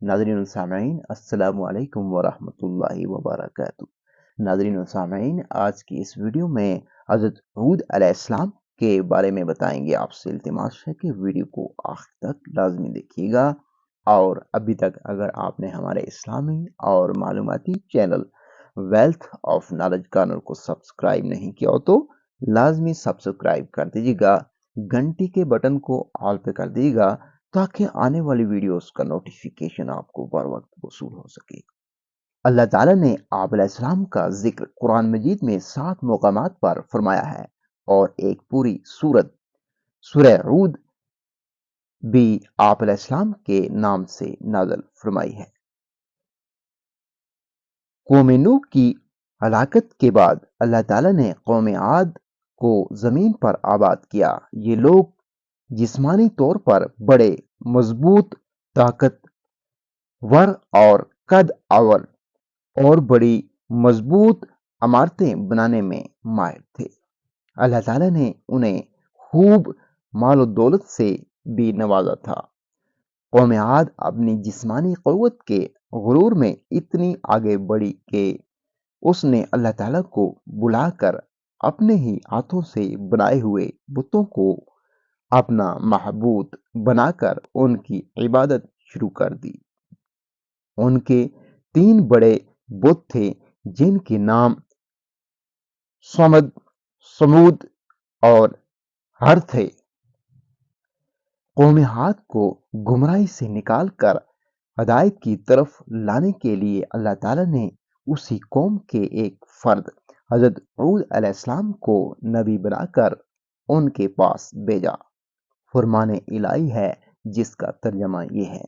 ناظرین سامعین السلام علیکم ورحمۃ اللہ وبرکاتہ۔ ناظرین سامعین، آج کی اس ویڈیو میں حضرت ہود علیہ السلام کے بارے میں بتائیں گے۔ آپ سے التماس ہے کہ ویڈیو کو آخر تک لازمی دیکھیے گا، اور ابھی تک اگر آپ نے ہمارے اسلامی اور معلوماتی channel wealth of knowledge corner کو سبسکرائب نہیں کیا ہو تو لازمی سبسکرائب کر دیجیے گا، گھنٹی کے بٹن کو آل پہ کر دیجیے گا تاکہ آنے والی ویڈیوز کا نوٹیفیکیشن آپ کو بر وقت وصول ہو سکے۔ اللہ تعالیٰ نے آپ علیہ السلام کا ذکر قرآن مجید میں 7 مقامات پر فرمایا ہے، اور ایک پوری سورہ ہود بھی آپ علیہ السلام کے نام سے نازل فرمائی ہے۔ قوم نوح کی ہلاکت کے بعد اللہ تعالیٰ نے قوم عاد کو زمین پر آباد کیا۔ یہ لوگ جسمانی طور پر بڑے مضبوط، طاقتور اور قد آور اور بڑی مضبوط عمارتیں بنانے میں ماہر تھے۔ اللہ تعالیٰ نے انہیں خوب مال و دولت سے بھی نوازا تھا۔ قوم عاد اپنی جسمانی قوت کے غرور میں اتنی آگے بڑھی کہ اس نے اللہ تعالیٰ کو بلا کر اپنے ہی ہاتھوں سے بنائے ہوئے بتوں کو اپنا معبود بنا کر ان کی عبادت شروع کر دی۔ ان کے 3 بڑے بت تھے جن کے نام صمد، سمود اور ہر تھے۔ قوم عاد کو گمراہی سے نکال کر ہدایت کی طرف لانے کے لیے اللہ تعالیٰ نے اسی قوم کے ایک فرد حضرت ہود علیہ السلام کو نبی بنا کر ان کے پاس بھیجا۔ فرمان الہی ہے جس کا ترجمہ یہ ہے: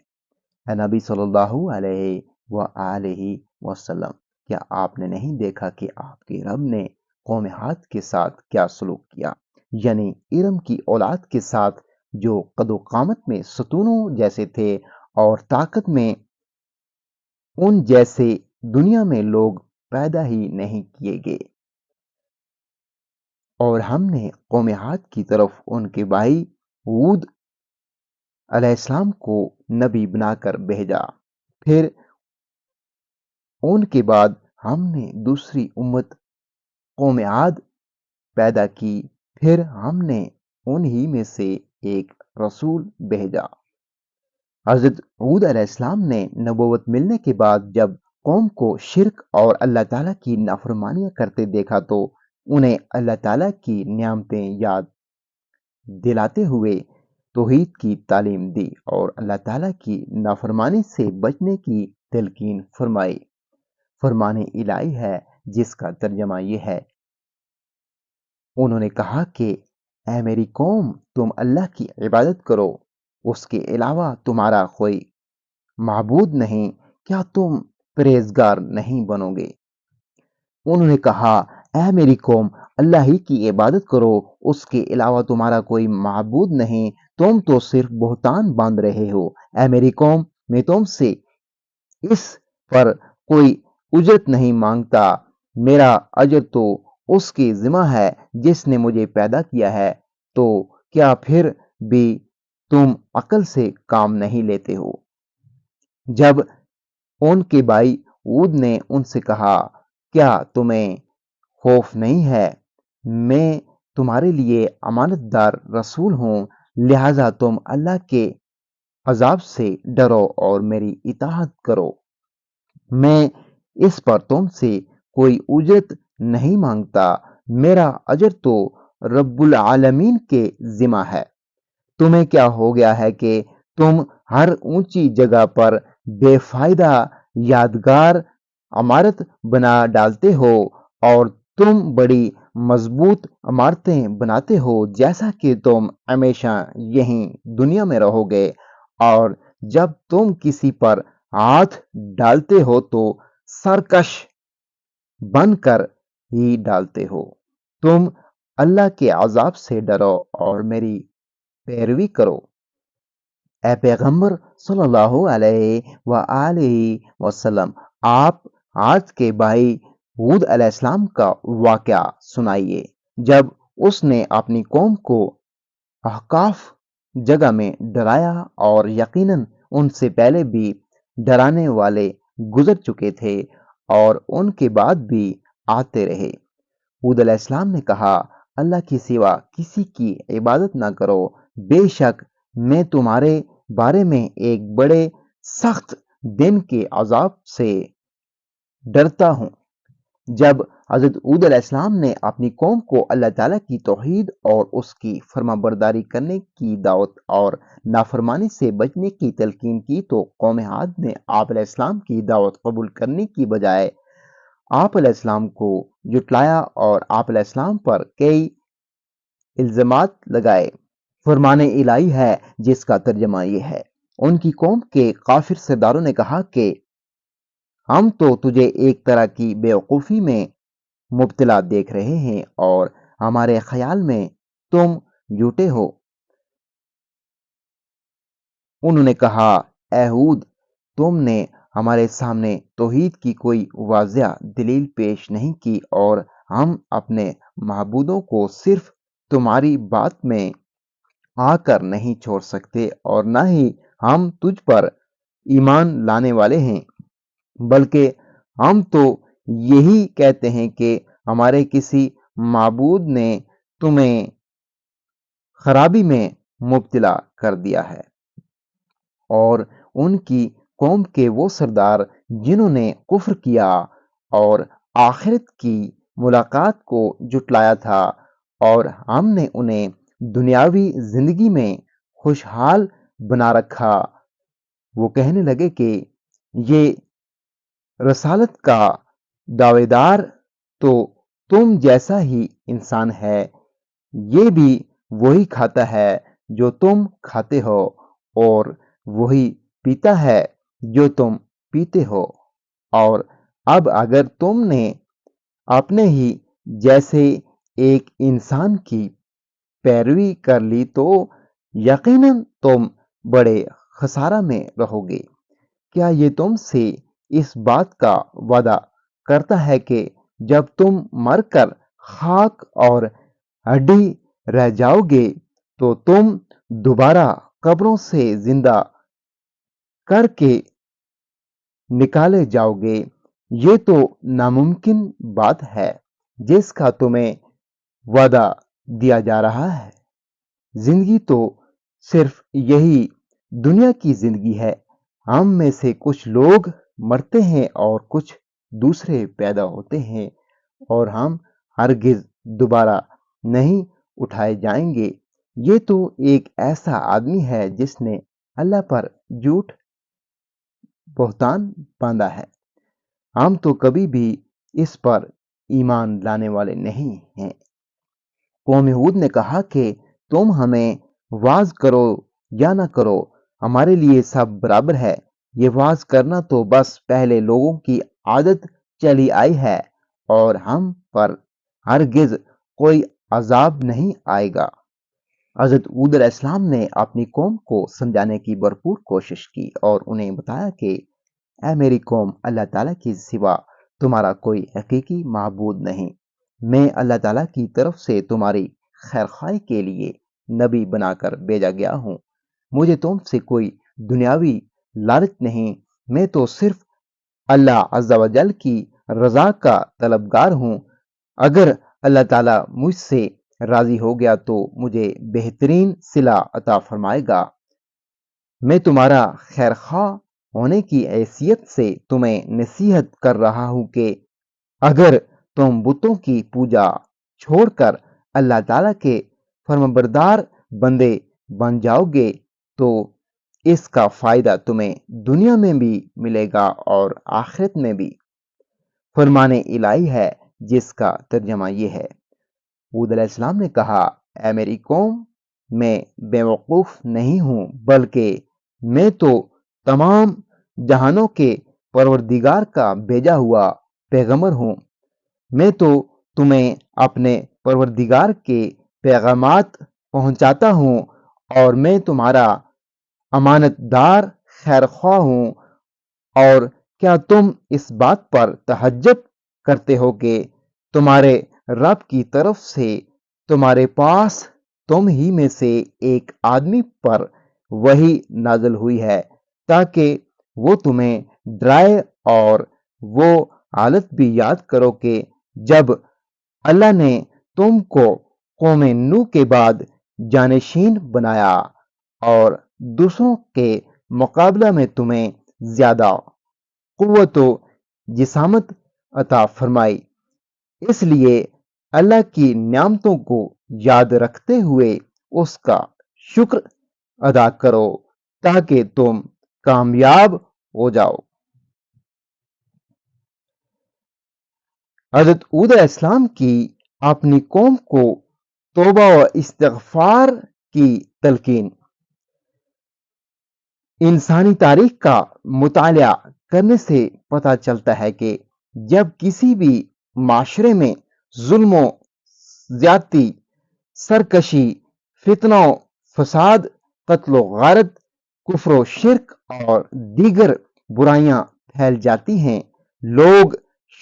اے نبی صلی اللہ علیہ وآلہ وسلم، کیا آپ نے نہیں دیکھا کہ آپ کے رب نے قوم عاد کے ساتھ کیا سلوک کیا، یعنی ارم کی اولاد کے ساتھ، جو قد و قامت میں ستونوں جیسے تھے اور طاقت میں ان جیسے دنیا میں لوگ پیدا ہی نہیں کیے گئے۔ اور ہم نے قوم عاد کی طرف ان کے بھائی ہود علیہ السلام کو نبی بنا کر بھیجا۔ پھر ان کے بعد ہم نے دوسری امت قوم عاد پیدا کی، پھر ہم نے انہی میں سے ایک رسول بھیجا۔ حضرت ہود علیہ السلام نے نبوت ملنے کے بعد جب قوم کو شرک اور اللہ تعالیٰ کی نافرمانیاں کرتے دیکھا تو انہیں اللہ تعالیٰ کی نعمتیں یاد دلاتے ہوئے توحید کی تعلیم دی اور اللہ تعالیٰ کی نافرمانی سے بچنے کی تلقین فرمائی۔ فرمان الہی ہے جس کا ترجمہ یہ ہے: انہوں نے کہا کہ اے میری قوم، تم اللہ کی عبادت کرو، اس کے علاوہ تمہارا کوئی معبود نہیں، کیا تم پرہیزگار نہیں بنو گے؟ انہوں نے کہا اے میری قوم، اللہ ہی کی عبادت کرو، اس کے علاوہ تمہارا کوئی معبود نہیں، تم تو صرف بہتان باندھ رہے ہو۔ اے میری قوم، میں تم سے اس پر کوئی اجرت نہیں مانگتا، میرا اجر تو اس کے ذمہ ہے جس نے مجھے پیدا کیا ہے، تو کیا پھر بھی تم عقل سے کام نہیں لیتے ہو؟ جب ان کے بھائی ہود نے ان سے کہا کیا تمہیں خوف نہیں ہے؟ میں تمہارے لیے امانت دار رسول ہوں، لہذا تم اللہ کے عذاب سے ڈرو اور میری اطاعت کرو۔ میں اس پر تم سے کوئی اجرت نہیں مانگتا، میرا اجر تو رب العالمین کے ذمہ ہے۔ تمہیں کیا ہو گیا ہے کہ تم ہر اونچی جگہ پر بے فائدہ یادگار عمارت بنا ڈالتے ہو، اور تم بڑی مضبوط عمارتیں بناتے ہو جیسا کہ تم ہمیشہ یہیں دنیا میں رہو گے، اور جب تم کسی پر ہاتھ ڈالتے ہو تو سرکش بن کر ہی ڈالتے ہو۔ تم اللہ کے عذاب سے ڈرو اور میری پیروی کرو۔ اے پیغمبر صلی اللہ علیہ وآلہ وسلم، آپ عاد کے بھائی ہود علیہ السلام کا واقعہ سنائیے جب اس نے اپنی قوم کو احقاف جگہ میں ڈرایا، اور یقیناً ان سے پہلے بھی ڈرانے والے گزر چکے تھے اور ان کے بعد بھی آتے رہے۔ ہود علیہ السلام نے کہا، اللہ کے سوا کسی کی عبادت نہ کرو، بے شک میں تمہارے بارے میں ایک بڑے سخت دن کے عذاب سے ڈرتا ہوں۔ جب حضرت ہود علیہ السلام نے اپنی قوم کو اللہ تعالیٰ کی توحید اور اس کی فرما برداری کرنے کی دعوت اور نافرمانی سے بچنے کی تلقین کی تو قوم عاد نے آپ علیہ السلام کی دعوت قبول کرنے کی بجائے آپ علیہ السلام کو جھٹلایا اور آپ علیہ السلام پر کئی الزامات لگائے۔ فرمان الہی ہے جس کا ترجمہ یہ ہے، ان کی قوم کے کافر سرداروں نے کہا کہ ہم تو تجھے ایک طرح کی بیوقوفی میں مبتلا دیکھ رہے ہیں اور ہمارے خیال میں تم جھوٹے ہو۔ انہوں نے کہا، اے ہود، تم نے ہمارے سامنے توحید کی کوئی واضح دلیل پیش نہیں کی اور ہم اپنے معبودوں کو صرف تمہاری بات میں آ کر نہیں چھوڑ سکتے اور نہ ہی ہم تجھ پر ایمان لانے والے ہیں، بلکہ ہم تو یہی کہتے ہیں کہ ہمارے کسی معبود نے تمہیں خرابی میں مبتلا کر دیا ہے۔ اور ان کی قوم کے وہ سردار جنہوں نے کفر کیا اور آخرت کی ملاقات کو جھٹلایا تھا اور ہم نے انہیں دنیاوی زندگی میں خوشحال بنا رکھا، وہ کہنے لگے کہ یہ رسالت کا دعوے دار تو تم جیسا ہی انسان ہے، یہ بھی وہی کھاتا ہے جو تم کھاتے ہو اور وہی پیتا ہے جو تم پیتے ہو، اور اب اگر تم نے اپنے ہی جیسے ایک انسان کی پیروی کر لی تو یقیناً تم بڑے خسارہ میں رہو گے۔ کیا یہ تم سے اس بات کا وعدہ کرتا ہے کہ جب تم مر کر خاک اور ہڈی رہ جاؤ گے تو تم دوبارہ قبروں سے زندہ کر کے نکالے جاؤ گے؟ یہ تو ناممکن بات ہے جس کا تمہیں وعدہ دیا جا رہا ہے۔ زندگی تو صرف یہی دنیا کی زندگی ہے، ہم میں سے کچھ لوگ مرتے ہیں اور کچھ دوسرے پیدا ہوتے ہیں اور ہم ہرگز دوبارہ نہیں اٹھائے جائیں گے۔ یہ تو ایک ایسا آدمی ہے جس نے اللہ پر جھوٹ بہتان باندھا ہے، ہم تو کبھی بھی اس پر ایمان لانے والے نہیں ہیں۔ قوم ہود نے کہا کہ تم ہمیں واعظ کرو یا نہ کرو، ہمارے لیے سب برابر ہے، یہ واعظ کرنا تو بس پہلے لوگوں کی عادت چلی آئی ہے اور ہم پر ہرگز کوئی عذاب نہیں آئے گا۔ حضرت ہود علیہ السلام نے اپنی قوم کو سمجھانے کی بھرپور کوشش کی اور انہیں بتایا کہ اے میری قوم، اللہ تعالیٰ کے سوا تمہارا کوئی حقیقی معبود نہیں، میں اللہ تعالیٰ کی طرف سے تمہاری خیرخواہی کے لیے نبی بنا کر بھیجا گیا ہوں۔ مجھے تم سے کوئی دنیاوی لالچ نہیں، میں تو صرف اللہ عز و جل کی رضا کا طلبگار ہوں۔ اگر اللہ تعالیٰ مجھ سے راضی ہو گیا تو مجھے بہترین صلہ عطا فرمائے گا۔ میں تمہارا خیر خواہ ہونے کی حیثیت سے تمہیں نصیحت کر رہا ہوں کہ اگر تم بتوں کی پوجا چھوڑ کر اللہ تعالیٰ کے فرمانبردار بندے بن جاؤ گے تو اس کا فائدہ تمہیں دنیا میں بھی ملے گا اور آخرت میں بھی۔ فرمان الہی ہے جس کا ترجمہ یہ ہے۔ ہود علیہ السلام نے کہا، اے میری قوم، میں بیوقوف نہیں ہوں بلکہ میں تو تمام جہانوں کے پروردگار کا بھیجا ہوا پیغمبر ہوں۔ میں تو تمہیں اپنے پروردگار کے پیغامات پہنچاتا ہوں اور میں تمہارا امانت دار خیر خواہ ہوں۔ اور کیا تم اس بات پر تعجب کرتے ہو کہ تمہارے رب کی طرف سے تمہارے پاس تم ہی میں سے ایک آدمی پر وحی نازل ہوئی ہے تاکہ وہ تمہیں ڈرائے، اور وہ حالت بھی یاد کرو کہ جب اللہ نے تم کو قوم نوح کے بعد جانشین بنایا اور دوسروں کے مقابلہ میں تمہیں زیادہ قوت و جسامت عطا فرمائی۔ اس لیے اللہ کی نعمتوں کو یاد رکھتے ہوئے اس کا شکر ادا کرو تاکہ تم کامیاب ہو جاؤ۔ حضرت ہود علیہ السلام کی اپنی قوم کو توبہ و استغفار کی تلقین۔ انسانی تاریخ کا مطالعہ کرنے سے پتہ چلتا ہے کہ جب کسی بھی معاشرے میں ظلم و زیادتی، سرکشی، فتنہ و فساد، قتل و غارت، کفر و شرک اور دیگر برائیاں پھیل جاتی ہیں، لوگ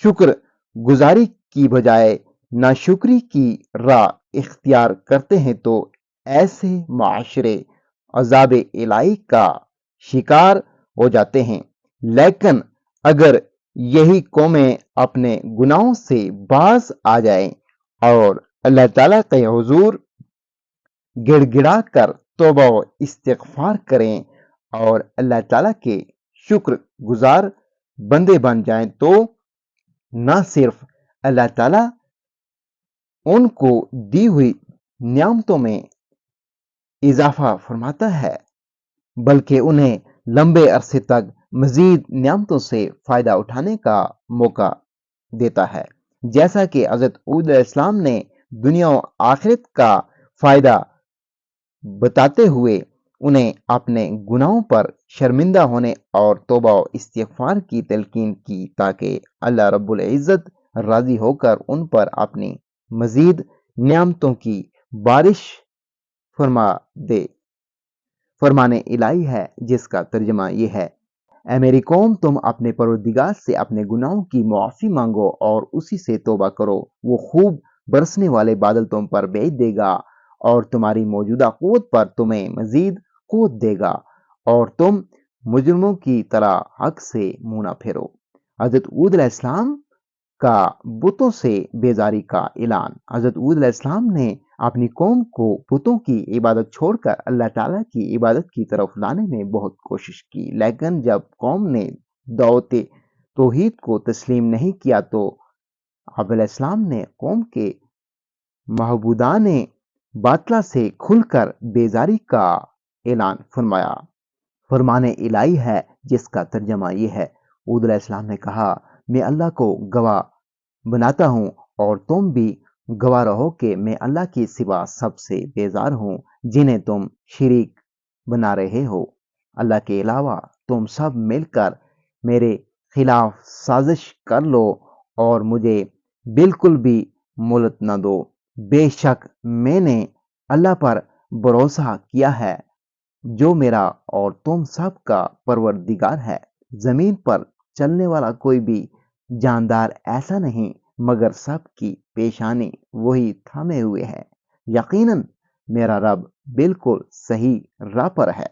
شکر گزاری کی بجائے ناشکری کی راہ اختیار کرتے ہیں تو ایسے معاشرے عذاب الہی کا شکار ہو جاتے ہیں۔ لیکن اگر یہی قومیں اپنے گناہوں سے باز آ جائیں اور اللہ تعالیٰ کے حضور گڑ گڑا کر توبہ و استغفار کریں اور اللہ تعالیٰ کے شکر گزار بندے بن جائیں تو نہ صرف اللہ تعالیٰ ان کو دی ہوئی نعمتوں میں اضافہ فرماتا ہے بلکہ انہیں لمبے عرصے تک مزید نعمتوں سے فائدہ اٹھانے کا موقع دیتا ہے، جیسا کہ حضرت ہود علیہ السلام نے دنیا و آخرت کا فائدہ بتاتے ہوئے انہیں اپنے گناہوں پر شرمندہ ہونے اور توبہ و استغفار کی تلقین کی تاکہ اللہ رب العزت راضی ہو کر ان پر اپنی مزید نعمتوں کی بارش فرما دے۔ فرمان الہی ہے جس کا ترجمہ یہ ہے: اے میری قوم، تم اپنے پروردگار سے اپنے گناہوں کی معافی مانگو اور اسی سے توبہ کرو، وہ خوب برسنے والے بادل تم پر بھیج دے گا اور تمہاری موجودہ قوت پر تمہیں مزید قوت دے گا، اور تم مجرموں کی طرح حق سے منہ نہ پھیرو۔ حضرت ہود علیہ السلام کا بتوں سے بیزاری کا اعلان۔ حضرت ہود علیہ السلام نے اپنی قوم کو بتوں کی عبادت چھوڑ کر اللہ تعالیٰ کی عبادت کی طرف لانے میں بہت کوشش کی، لیکن جب قوم نے دعوت توحید کو تسلیم نہیں کیا تو آپ علیہ السلام نے قوم کے معبودان باطلہ سے کھل کر بیزاری کا اعلان فرمایا۔ فرمان الہی ہے جس کا ترجمہ یہ ہے: ہود علیہ السلام نے کہا، میں اللہ کو گواہ بناتا ہوں اور تم بھی گواہ رہو کہ میں اللہ کے سوا سب سے بیزار ہوں جنہیں تم شریک بنا رہے ہو۔ اللہ کے علاوہ تم سب مل کر میرے خلاف سازش کر لو اور مجھے بالکل بھی مہلت نہ دو۔ بے شک میں نے اللہ پر بھروسہ کیا ہے جو میرا اور تم سب کا پروردگار ہے۔ زمین پر چلنے والا کوئی بھی جاندار ایسا نہیں مگر سب کی پیشانی وہی تھامے ہوئے ہے۔ یقیناً میرا رب بالکل صحیح راہ پر ہے۔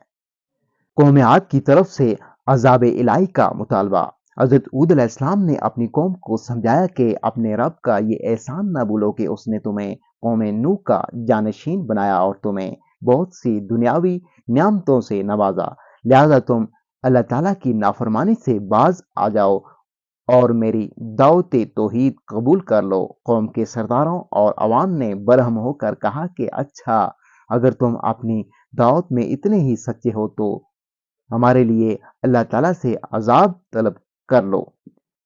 قوم عاد کی طرف سے عذاب الہی کا مطالبہ۔ حضرت ہود علیہ السلام نے اپنی قوم کو سمجھایا کہ اپنے رب کا یہ احسان نہ بھولو کہ اس نے تمہیں قوم نوح کا جانشین بنایا اور تمہیں بہت سی دنیاوی نعمتوں سے نوازا، لہذا تم اللہ تعالیٰ کی نافرمانی سے باز آ جاؤ اور میری دعوت توحید قبول کر لو۔ قوم کے سرداروں اور عوام نے برہم ہو کر کہا کہ اچھا، اگر تم اپنی دعوت میں اتنے ہی سچے ہو تو ہمارے لیے اللہ تعالیٰ سے عذاب طلب کر لو۔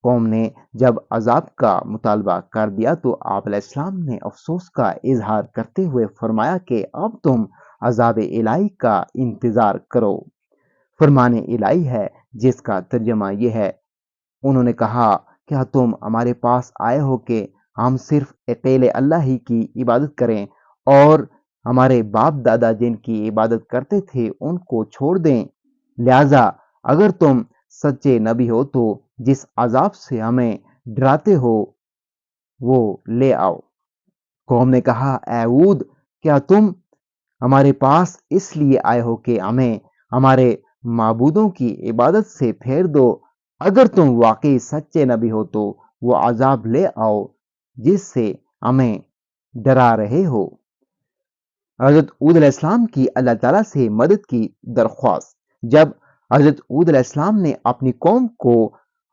قوم نے جب عذاب کا مطالبہ کر دیا تو آپ علیہ السلام نے افسوس کا اظہار کرتے ہوئے فرمایا کہ اب تم عذاب الہی کا انتظار کرو۔ فرمان الہی ہے جس کا ترجمہ یہ ہے: انہوں نے کہا، کیا تم ہمارے پاس آئے ہو کہ ہم صرف اکیلے اللہ ہی کی عبادت کریں اور ہمارے باپ دادا جن کی عبادت کرتے تھے ان کو چھوڑ دیں؟ لہذا اگر تم سچے نبی ہو تو جس عذاب سے ہمیں ڈراتے ہو وہ لے آؤ۔ قوم نے کہا، اے ہود، کیا تم ہمارے پاس اس لیے آئے ہو کہ ہمیں ہمارے معبودوں کی عبادت سے پھیر دو، اگر تم واقعی سچے نبی ہو تو وہ عذاب لے آؤ جس سے ہمیں ڈرا رہے ہو۔ حضرت عود علیہ السلام کی اللہ تعالیٰ سے مدد کی درخواست۔ جب حضرت عود علیہ السلام نے اپنی قوم کو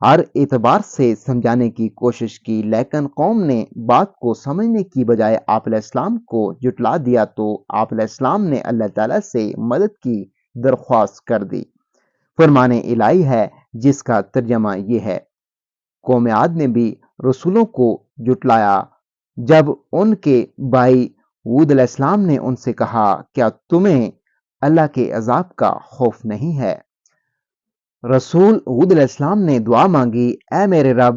ہر اعتبار سے سمجھانے کی کوشش کی، لیکن قوم نے بات کو سمجھنے کی بجائے آپ علیہ السلام کو جھٹلا دیا، تو آپ علیہ السلام نے اللہ تعالیٰ سے مدد کی درخواست کر دی۔ فرمان الہی ہے جس کا ترجمہ یہ ہے: قوم عاد نے بھی رسولوں کو جھٹلایا جب ان کے بھائی ہود علیہ السلام نے ان سے کہا، کیا تمہیں اللہ کے عذاب کا خوف نہیں ہے؟ رسول ہود علیہ السلام نے دعا مانگی، اے میرے رب،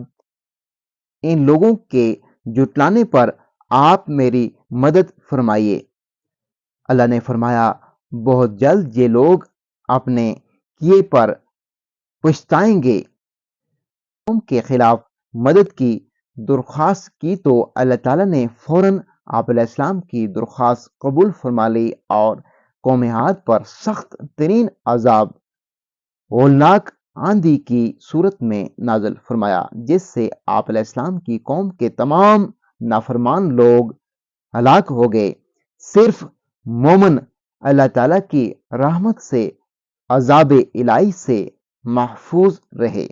ان لوگوں کے جھٹلانے پر آپ میری مدد فرمائیے۔ اللہ نے فرمایا، بہت جلد یہ لوگ اپنے کیے پر پچھتائیں گے۔ قوم کے خلاف مدد کی درخواست کی تو اللہ تعالیٰ نے فوراً آپ علیہ السلام کی درخواست قبول فرما لی اور قوم عاد پر سخت ترین عذاب ہولناک آندھی کی صورت میں نازل فرمایا، جس سے آپ علیہ السلام کی قوم کے تمام نافرمان لوگ ہلاک ہو گئے۔ صرف مومن اللہ تعالیٰ کی رحمت سے عذاب الہی سے محفوظ رہے۔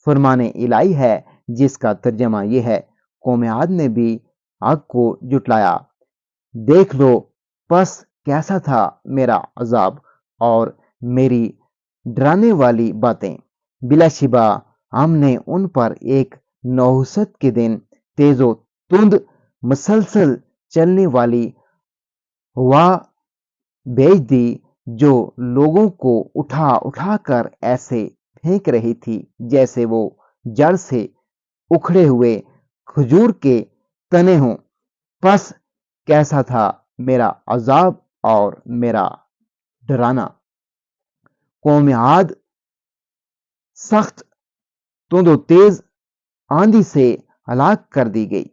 فرمان الہی ہے جس کا ترجمہ یہ ہے: قوم عاد نے بھی آگ کو جھٹلایا، دیکھ لو پس کیسا تھا میرا عذاب اور میری ڈرانے والی باتیں۔ بلا شبہ ہم نے ان پر ایک نحوست کے دن تیز و تند مسلسل چلنے والی ہوا بھیج دی جو لوگوں کو اٹھا اٹھا کر ایسے پھینک رہی تھی جیسے وہ جڑ سے اکھڑے ہوئے کھجور کے تنے ہوں۔ پس کیسا تھا میرا عذاب اور میرا ڈرانا۔ قوم عاد سخت تند و تیز آندھی سے ہلاک کر دی گئی۔